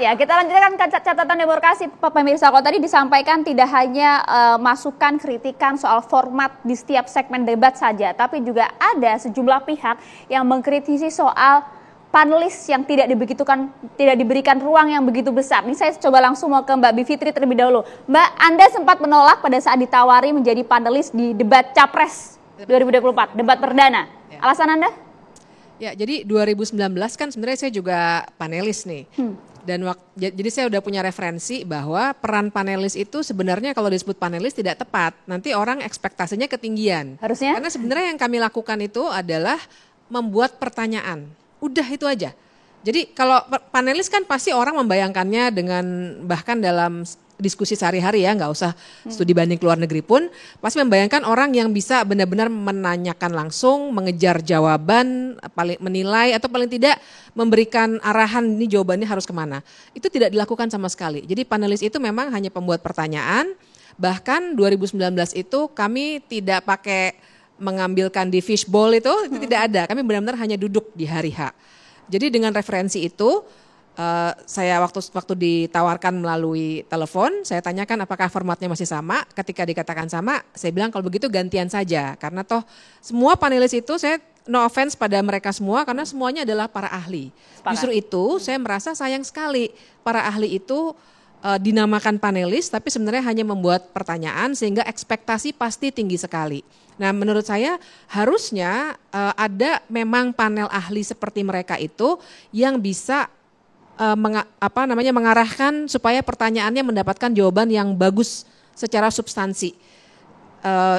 Ya, kita lanjutkan ke catatan demokrasi, pemirsa. Kalau tadi disampaikan tidak hanya masukan, kritikan soal format di setiap segmen debat saja, tapi juga ada sejumlah pihak yang mengkritisi soal panelis yang tidak diberikan ruang yang begitu besar. Ini saya coba langsung mau ke Mbak Bivitri terlebih dahulu. Mbak, Anda sempat menolak pada saat ditawari menjadi panelis di debat Capres 2024, debat perdana. Alasan Anda? Ya, jadi 2019 kan sebenarnya saya juga panelis nih. Dan jadi saya udah punya referensi bahwa peran panelis itu sebenarnya kalau disebut panelis tidak tepat. Nanti orang ekspektasinya ketinggian. Harusnya? Karena sebenarnya yang kami lakukan itu adalah membuat pertanyaan. Udah itu aja. Jadi kalau panelis kan pasti orang membayangkannya dengan bahkan dalam diskusi sehari-hari ya, nggak usah studi banding ke luar negeri pun, pasti membayangkan orang yang bisa benar-benar menanyakan langsung, mengejar jawaban, paling menilai atau paling tidak memberikan arahan ini jawabannya harus kemana. Itu tidak dilakukan sama sekali. Jadi panelis itu memang hanya pembuat pertanyaan, bahkan 2019 itu kami tidak pakai mengambilkan di fishbowl itu tidak ada. Kami benar-benar hanya duduk di hari H. Jadi dengan referensi itu, saya waktu ditawarkan melalui telepon, saya tanyakan apakah formatnya masih sama. Ketika dikatakan sama, saya bilang kalau begitu gantian saja. Karena toh semua panelis itu saya no offense pada mereka semua karena semuanya adalah para ahli. Justru itu saya merasa sayang sekali para ahli itu dinamakan panelis tapi sebenarnya hanya membuat pertanyaan sehingga ekspektasi pasti tinggi sekali. Nah menurut saya harusnya ada memang panel ahli seperti mereka itu yang bisa mengarahkan supaya pertanyaannya mendapatkan jawaban yang bagus secara substansi.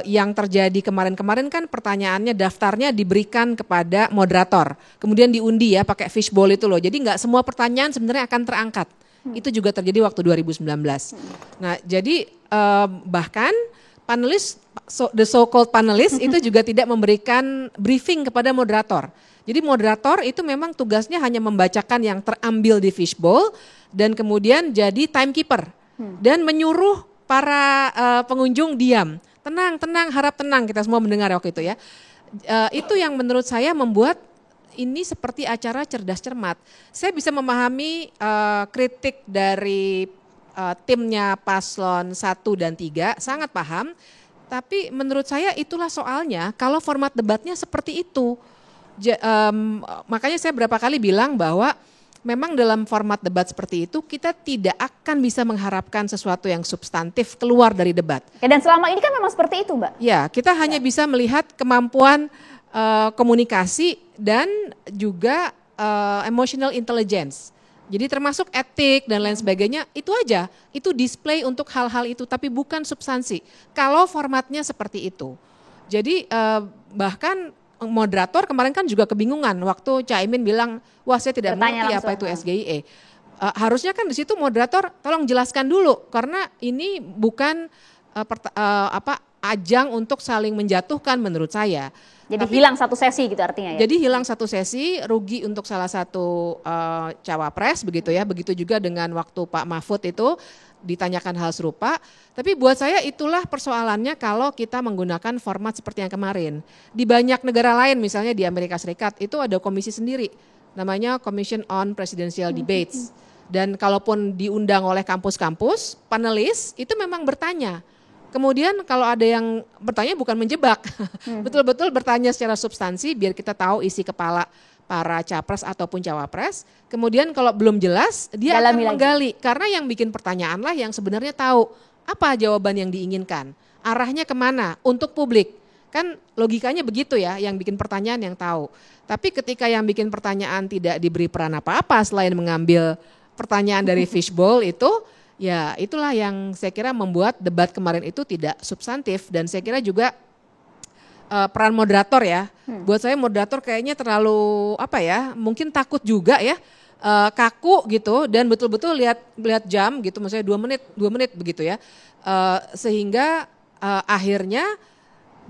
Yang terjadi kemarin-kemarin kan pertanyaannya daftarnya diberikan kepada moderator, kemudian diundi ya pakai fishbowl itu loh. Jadi nggak semua pertanyaan sebenarnya akan terangkat. Itu juga terjadi waktu 2019. Nah jadi bahkan panelis, the so-called panelis itu juga tidak memberikan briefing kepada moderator. Jadi moderator itu memang tugasnya hanya membacakan yang terambil di fishbowl dan kemudian jadi timekeeper dan menyuruh para pengunjung diam. Tenang, harap tenang, kita semua mendengar waktu itu ya. Itu yang menurut saya membuat ini seperti acara cerdas cermat. Saya bisa memahami kritik dari timnya paslon 1 dan 3, sangat paham. Tapi menurut saya itulah soalnya kalau format debatnya seperti itu. Makanya saya berapa kali bilang bahwa memang dalam format debat seperti itu kita tidak akan bisa mengharapkan sesuatu yang substantif keluar dari debat. Dan selama ini kan memang seperti itu, Mbak. Ya, kita hanya bisa melihat kemampuan komunikasi dan juga emotional intelligence. Jadi termasuk etik dan lain sebagainya, itu aja. Itu display untuk hal-hal itu tapi bukan substansi. Kalau formatnya seperti itu. Jadi bahkan moderator kemarin kan juga kebingungan waktu Caimin bilang, wah saya tidak mengerti apa itu SGIE. Harusnya kan di situ moderator tolong jelaskan dulu karena ini bukan ajang untuk saling menjatuhkan menurut saya. Jadi hilang satu sesi gitu artinya ya? Jadi hilang satu sesi, rugi untuk salah satu cawapres begitu ya. Begitu juga dengan waktu Pak Mahfud itu ditanyakan hal serupa, tapi buat saya itulah persoalannya kalau kita menggunakan format seperti yang kemarin. Di banyak negara lain misalnya di Amerika Serikat itu ada komisi sendiri, namanya Commission on Presidential Debates. Dan kalaupun diundang oleh kampus-kampus, panelis itu memang bertanya. Kemudian kalau ada yang bertanya bukan menjebak, betul-betul bertanya secara substansi biar kita tahu isi kepala para capres ataupun cawapres. Kemudian kalau belum jelas dia akan menggali karena yang bikin pertanyaan lah yang sebenarnya tahu apa jawaban yang diinginkan, arahnya kemana untuk publik. Kan logikanya begitu ya, yang bikin pertanyaan yang tahu. Tapi ketika yang bikin pertanyaan tidak diberi peran apa-apa selain mengambil pertanyaan dari fishbowl itu, ya itulah yang saya kira membuat debat kemarin itu tidak substantif dan saya kira juga peran moderator ya. Buat saya moderator kayaknya terlalu mungkin takut juga ya, kaku gitu dan betul-betul lihat jam gitu, maksudnya 2 menit begitu ya. Sehingga akhirnya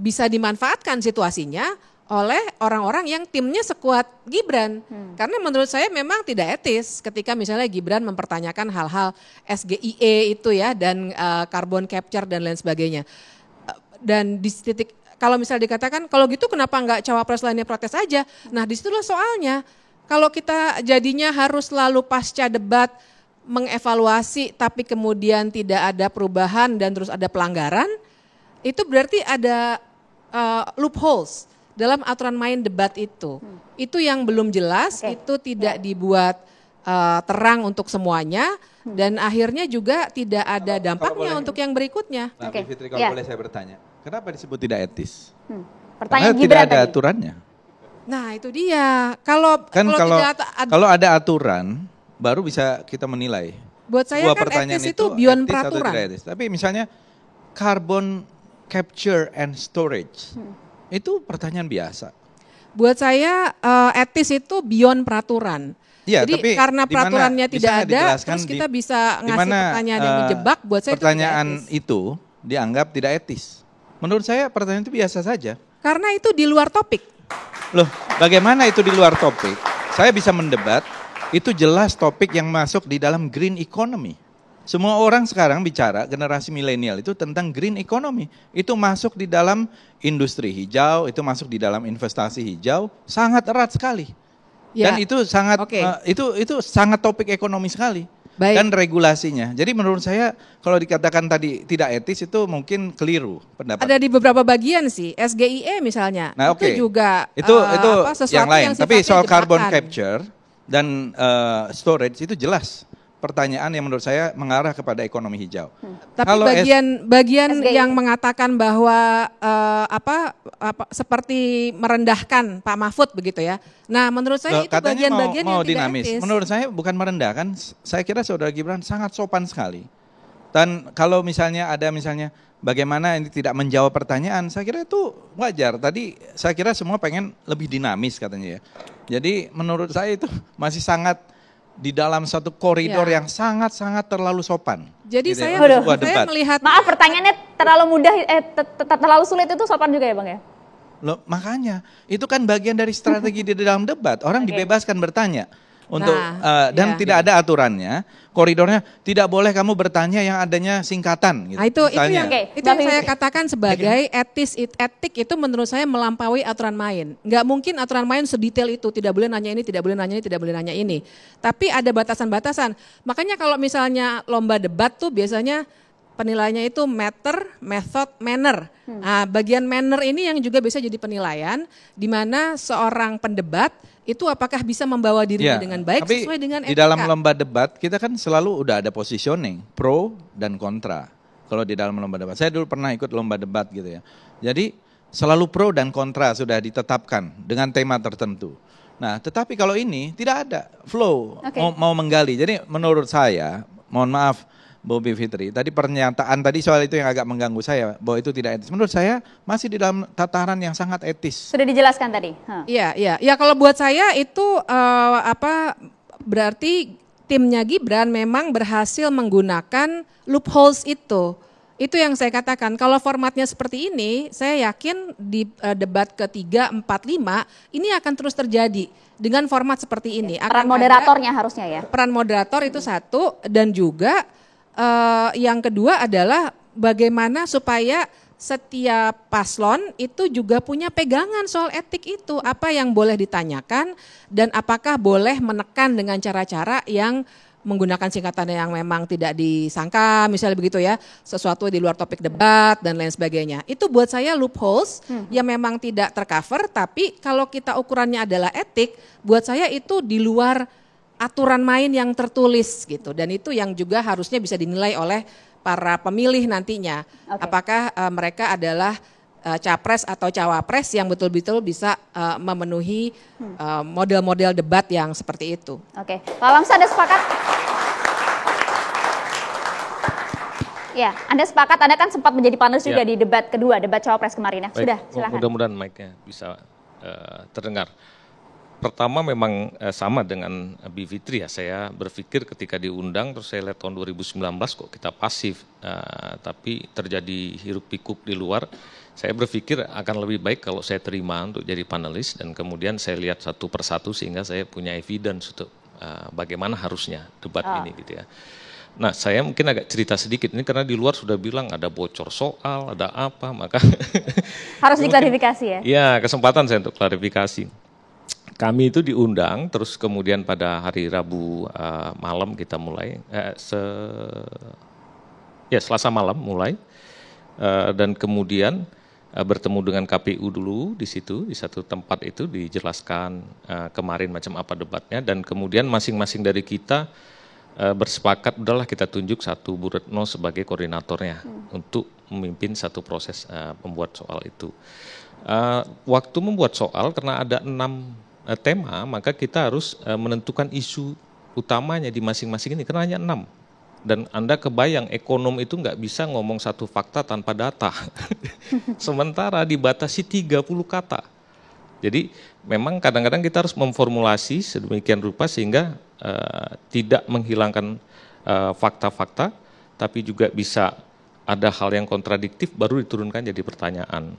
bisa dimanfaatkan situasinya oleh orang-orang yang timnya sekuat Gibran. Karena menurut saya memang tidak etis ketika misalnya Gibran mempertanyakan hal-hal SGIE itu ya dan carbon capture dan lain sebagainya. Dan di titik kalau misalnya dikatakan kalau gitu kenapa enggak cawapres lainnya protes aja? Nah disitulah soalnya. Kalau kita jadinya harus selalu pasca debat mengevaluasi tapi kemudian tidak ada perubahan dan terus ada pelanggaran, itu berarti ada loopholes dalam aturan main debat itu. Itu yang belum jelas, itu tidak dibuat terang untuk semuanya, dan akhirnya juga tidak ada dampaknya untuk yang berikutnya. Nah, Fitri, kalau boleh saya bertanya, kenapa disebut tidak etis? Pertanyaan Karena tidak ada tadi. aturannya. Nah itu dia, kalau ada aturan, baru bisa kita menilai. Buat saya Sebuah kan pertanyaan etis itu beyond etis atau peraturan. tidak etis. Tapi misalnya carbon capture and storage, itu pertanyaan biasa. Buat saya etis itu beyond peraturan. Ya, Jadi tapi karena dimana, peraturannya tidak bisa ada, terus kita bisa ngasih pertanyaan yang menjebak, buat saya pertanyaan itu tidak etis. itu dianggap tidak etis. Menurut saya pertanyaan itu biasa saja. Karena itu di luar topik. Loh, bagaimana itu di luar topik? Saya bisa mendebat, itu jelas topik yang masuk di dalam green economy. Semua orang sekarang bicara, generasi milenial itu tentang green economy. Itu masuk di dalam industri hijau, itu masuk di dalam investasi hijau, sangat erat sekali. Ya. Dan itu sangat itu sangat topik ekonomi sekali. Baik. Dan regulasinya. Jadi menurut saya kalau dikatakan tadi tidak etis itu mungkin keliru pendapat. Ada di beberapa bagian sih, SGIE misalnya. Nah, itu juga itu sesuatu yang lain. Tapi sifatnya soal carbon jebakan. capture dan storage itu jelas pertanyaan yang menurut saya mengarah kepada ekonomi hijau. Tapi Kalau bagian SGI. yang mengatakan bahwa seperti merendahkan Pak Mahfud begitu ya. Nah, menurut saya itu katanya bagian-bagian mau yang tidak dinamis. etis. Menurut saya bukan merendahkan. Saya kira Saudara Gibran sangat sopan sekali. Dan kalau misalnya ada bagaimana ini tidak menjawab pertanyaan, saya kira itu wajar. Tadi saya kira semua pengen lebih dinamis katanya ya. Jadi menurut saya itu masih sangat di dalam satu koridor yang sangat-sangat terlalu sopan. Jadi gitu saya, ya, sebuah saya debat. melihat Maaf, pertanyaannya terlalu mudah, terlalu sulit itu sopan juga ya Bang ya? Loh, makanya itu kan bagian dari strategi di dalam debat. Orang dibebaskan bertanya untuk dan tidak ada aturannya, koridornya tidak boleh kamu bertanya yang adanya singkatan. Gitu, nah, itu yang Oke. itu yang saya katakan sebagai etik itu menurut saya melampaui aturan main. Nggak mungkin aturan main sedetail itu, tidak boleh nanya ini, tidak boleh nanya ini, tidak boleh nanya ini. Tapi ada batasan-batasan. Makanya kalau misalnya lomba debat tuh biasanya penilaiannya itu matter, method, manner. Nah, bagian manner ini yang juga bisa jadi penilaian di mana seorang pendebat itu apakah bisa membawa dirinya dengan baik tapi sesuai dengan etika. di dalam lomba debat kita kan selalu udah ada positioning pro dan kontra. Kalau di dalam lomba debat, saya dulu pernah ikut lomba debat gitu ya. Jadi selalu pro dan kontra sudah ditetapkan dengan tema tertentu. Nah, tetapi kalau ini tidak ada flow mau menggali. Jadi menurut saya, mohon maaf Bobi Fitri, tadi pernyataan tadi soal itu yang agak mengganggu saya, bahwa itu tidak etis. Menurut saya masih di dalam tataran yang sangat etis. Sudah dijelaskan tadi. Iya. Ya kalau buat saya itu berarti timnya Gibran memang berhasil menggunakan loopholes itu. Itu yang saya katakan, kalau formatnya seperti ini, saya yakin di debat ketiga, 4, 5, ini akan terus terjadi dengan format seperti ini. Peran moderatornya harusnya ya? Peran moderator itu satu, dan juga yang kedua adalah bagaimana supaya setiap paslon itu juga punya pegangan soal etik itu. Apa yang boleh ditanyakan dan apakah boleh menekan dengan cara-cara yang menggunakan singkatan yang memang tidak disangka, misalnya begitu ya, sesuatu di luar topik debat dan lain sebagainya. Itu buat saya loopholes yang memang tidak tercover, tapi kalau kita ukurannya adalah etik, buat saya itu di luar aturan main yang tertulis gitu, dan itu yang juga harusnya bisa dinilai oleh para pemilih nantinya. Apakah mereka adalah capres atau cawapres yang betul-betul bisa memenuhi model-model debat yang seperti itu. Oke, Pak Lamsa, Anda sepakat? Ya, Anda sepakat, Anda kan sempat menjadi panelis juga di debat kedua, debat cawapres kemarin ya. Baik, sudah, silakan. Mudah-mudahan mic-nya bisa terdengar. Pertama memang sama dengan Bi Fitri ya, saya berpikir ketika diundang terus saya lihat tahun 2019 kok kita pasif, tapi terjadi hiruk pikuk di luar. Saya berpikir akan lebih baik kalau saya terima untuk jadi panelis dan kemudian saya lihat satu persatu sehingga saya punya evidence untuk bagaimana harusnya debat ini gitu ya. Nah, saya mungkin agak cerita sedikit ini karena di luar sudah bilang ada bocor soal, ada apa, maka harus diklarifikasi ya. Iya, kesempatan saya untuk klarifikasi. kami itu diundang, terus kemudian pada hari Rabu malam kita mulai, Selasa malam mulai, dan kemudian bertemu dengan KPU dulu di situ, di satu tempat itu dijelaskan kemarin macam apa debatnya, dan kemudian masing-masing dari kita bersepakat udahlah kita tunjuk satu Bu Retno sebagai koordinatornya untuk memimpin satu proses membuat soal itu. Waktu membuat soal karena ada 6 tema, maka kita harus menentukan isu utamanya di masing-masing ini, karena hanya 6. Dan Anda kebayang ekonom itu nggak bisa ngomong satu fakta tanpa data. Sementara dibatasi 30 kata. Jadi memang kadang-kadang kita harus memformulasi sedemikian rupa sehingga tidak menghilangkan fakta-fakta, tapi juga bisa ada hal yang kontradiktif baru diturunkan jadi pertanyaan.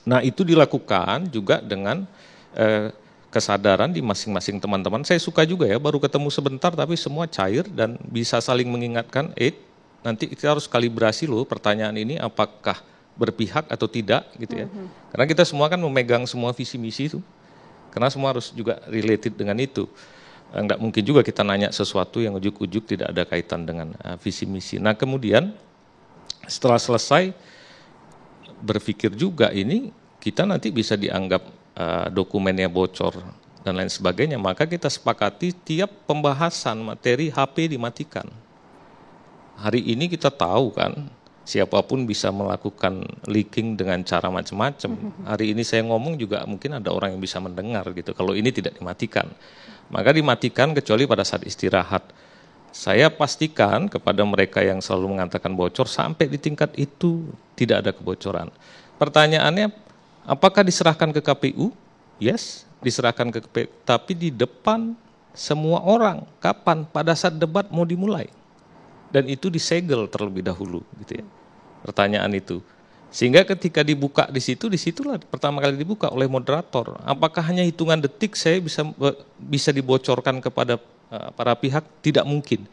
Nah itu dilakukan juga dengan kesadaran di masing-masing teman-teman. Saya suka juga ya, baru ketemu sebentar tapi semua cair dan bisa saling mengingatkan, nanti kita harus kalibrasi loh pertanyaan ini apakah berpihak atau tidak gitu ya. Karena kita semua kan memegang semua visi misi itu. Karena semua harus juga related dengan itu. Enggak mungkin juga kita nanya sesuatu yang ujuk-ujuk tidak ada kaitan dengan visi misi. Nah kemudian setelah selesai berpikir juga ini kita nanti bisa dianggap dokumennya bocor dan lain sebagainya, maka kita sepakati tiap pembahasan materi HP dimatikan. Hari ini kita tahu kan, siapapun bisa melakukan leaking dengan cara macam-macam. Hari ini saya ngomong juga mungkin ada orang yang bisa mendengar gitu, kalau ini tidak dimatikan. Maka dimatikan kecuali pada saat istirahat. Saya pastikan kepada mereka yang selalu mengatakan bocor, sampai di tingkat itu tidak ada kebocoran. Pertanyaannya, apakah diserahkan ke KPU? Yes, diserahkan ke KPU, tapi di depan semua orang. Kapan? Pada saat debat mau dimulai. Dan itu disegel terlebih dahulu, gitu ya. Pertanyaan itu. Sehingga ketika dibuka disitulah pertama kali dibuka oleh moderator. Apakah hanya hitungan detik saya bisa dibocorkan kepada para pihak? Tidak mungkin.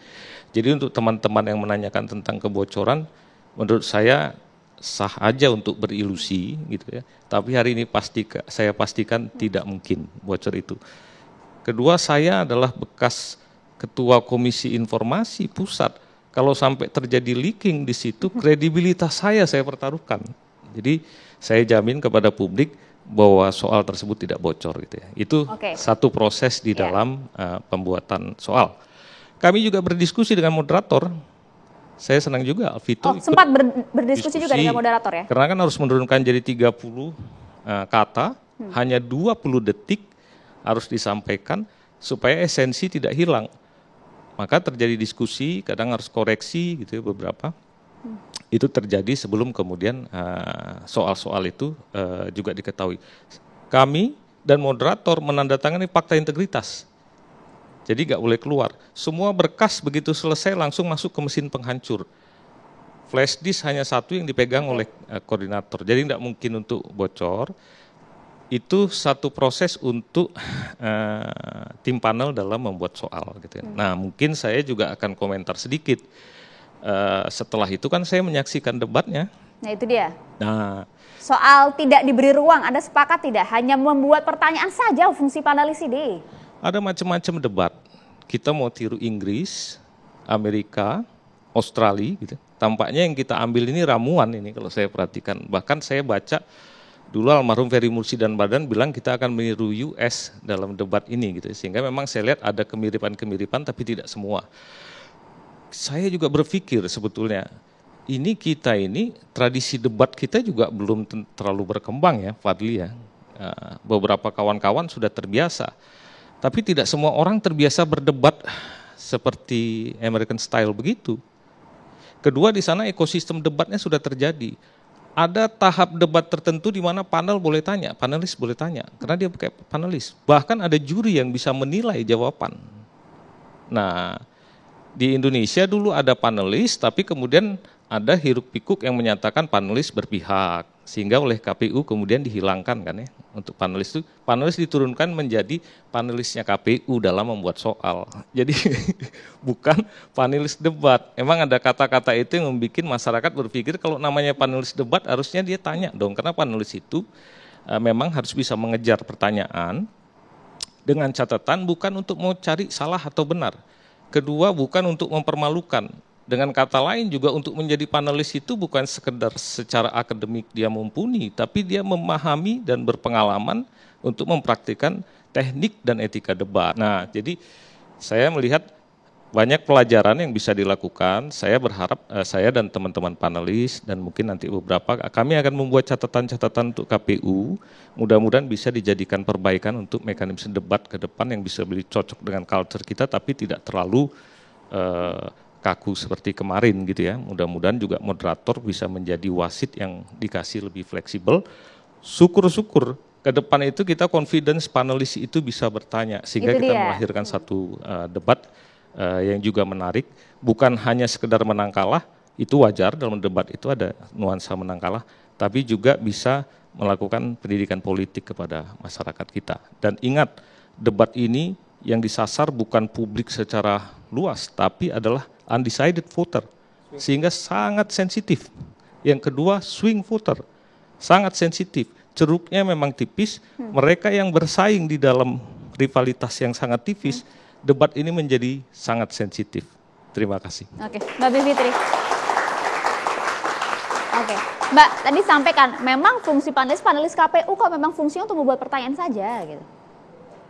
Jadi untuk teman-teman yang menanyakan tentang kebocoran, menurut saya sah aja untuk berilusi gitu ya. Tapi hari ini saya pastikan tidak mungkin bocor itu. Kedua, saya adalah bekas ketua Komisi Informasi Pusat. Kalau sampai terjadi leaking di situ, kredibilitas saya pertaruhkan. Jadi saya jamin kepada publik bahwa soal tersebut tidak bocor gitu ya. Itu satu proses di dalam pembuatan soal. Kami juga berdiskusi dengan moderator. Saya senang juga Alvito sempat berdiskusi juga dengan moderator ya? Karena kan harus menurunkan jadi 30 kata, hanya 20 detik harus disampaikan supaya esensi tidak hilang. Maka terjadi diskusi, kadang harus koreksi gitu ya beberapa. Itu terjadi sebelum kemudian soal-soal itu juga diketahui. Kami dan moderator menandatangani fakta integritas. Jadi nggak boleh keluar. Semua berkas begitu selesai langsung masuk ke mesin penghancur. Flash disk hanya satu yang dipegang oleh koordinator. Jadi nggak mungkin untuk bocor. Itu satu proses untuk tim panel dalam membuat soal. Gitu. Nah mungkin saya juga akan komentar sedikit. Setelah itu kan saya menyaksikan debatnya. Nah itu dia. Nah soal tidak diberi ruang, Anda sepakat tidak? Hanya membuat pertanyaan saja fungsi panelis ini. Ada macam-macam debat. Kita mau tiru Inggris, Amerika, Australia gitu. Tampaknya yang kita ambil ini ramuan ini kalau saya perhatikan. Bahkan saya baca dulu almarhum Ferry Mursi dan Badan bilang kita akan meniru US dalam debat ini gitu. Sehingga memang saya lihat ada kemiripan-kemiripan tapi tidak semua. Saya juga berpikir sebetulnya kita ini tradisi debat kita juga belum terlalu berkembang ya Fadli ya. Beberapa kawan-kawan sudah terbiasa. Tapi tidak semua orang terbiasa berdebat seperti American style begitu. Kedua di sana ekosistem debatnya sudah terjadi. Ada tahap debat tertentu di mana panelis boleh tanya, karena dia pakai panelis. Bahkan ada juri yang bisa menilai jawaban. Nah, di Indonesia dulu ada panelis, tapi kemudian ada hiruk pikuk yang menyatakan panelis berpihak. Sehingga oleh KPU kemudian dihilangkan kan ya. Untuk panelis itu, panelis diturunkan menjadi panelisnya KPU dalam membuat soal. Jadi bukan panelis debat. Emang ada kata-kata itu yang membuat masyarakat berpikir kalau namanya panelis debat harusnya dia tanya dong. Karena panelis itu memang harus bisa mengejar pertanyaan Dengan catatan bukan untuk mau cari salah atau benar. Kedua, bukan untuk mempermalukan. Dengan kata lain juga untuk menjadi panelis itu bukan sekedar secara akademik dia mumpuni, tapi dia memahami dan berpengalaman untuk mempraktikkan teknik dan etika debat. Nah, jadi saya melihat banyak pelajaran yang bisa dilakukan. Saya berharap saya dan teman-teman panelis dan mungkin nanti beberapa kami akan membuat catatan-catatan untuk KPU. Mudah-mudahan bisa dijadikan perbaikan untuk mekanisme debat ke depan yang bisa lebih cocok dengan culture kita, tapi tidak terlalu kaku seperti kemarin gitu ya. Mudah-mudahan juga moderator bisa menjadi wasit yang dikasih lebih fleksibel. Syukur-syukur ke depan itu kita confidence panelis itu bisa bertanya sehingga kita melahirkan satu debat yang juga menarik, bukan hanya sekedar menang kalah, itu wajar dalam debat itu ada nuansa menang kalah, tapi juga bisa melakukan pendidikan politik kepada masyarakat kita. Dan ingat, debat ini yang disasar bukan publik secara luas, tapi adalah undecided voter, sehingga sangat sensitif. Yang kedua, swing voter, sangat sensitif, ceruknya memang tipis, mereka yang bersaing di dalam rivalitas yang sangat tipis, debat ini menjadi sangat sensitif. Terima kasih. Oke, Mbak Bivitri. Oke, Mbak tadi sampaikan memang fungsi panelis KPU kok memang fungsinya untuk membuat pertanyaan saja gitu.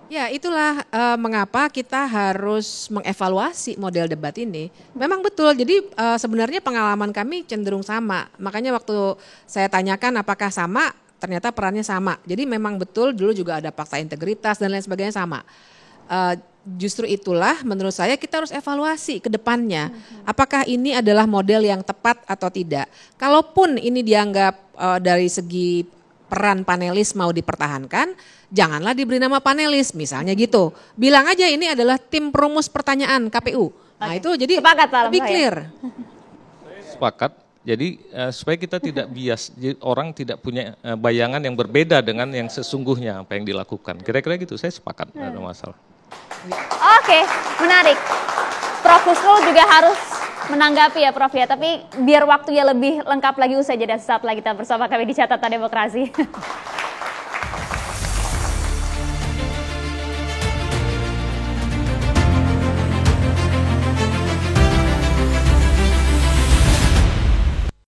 Ya, itulah mengapa kita harus mengevaluasi model debat ini. Memang betul, jadi sebenarnya pengalaman kami cenderung sama. Makanya waktu saya tanyakan apakah sama, ternyata perannya sama. Jadi memang betul dulu juga ada fakta integritas dan lain sebagainya sama. Justru itulah menurut saya kita harus evaluasi ke depannya. Apakah ini adalah model yang tepat atau tidak. Kalaupun ini dianggap dari segi peran panelis mau dipertahankan, janganlah diberi nama panelis misalnya gitu. Bilang aja ini adalah tim perumus pertanyaan KPU. Nah itu jadi lebih clear. Sepakat. Jadi supaya kita tidak bias, jadi orang tidak punya bayangan yang berbeda dengan yang sesungguhnya apa yang dilakukan. Kira-kira gitu, saya sepakat, tidak ada masalah. Oke, menarik. Prof. Husnul juga harus menanggapi ya Prof ya, tapi biar waktunya lebih lengkap lagi usai jeda, sesaat lagi kita bersama kami di Catatan Demokrasi.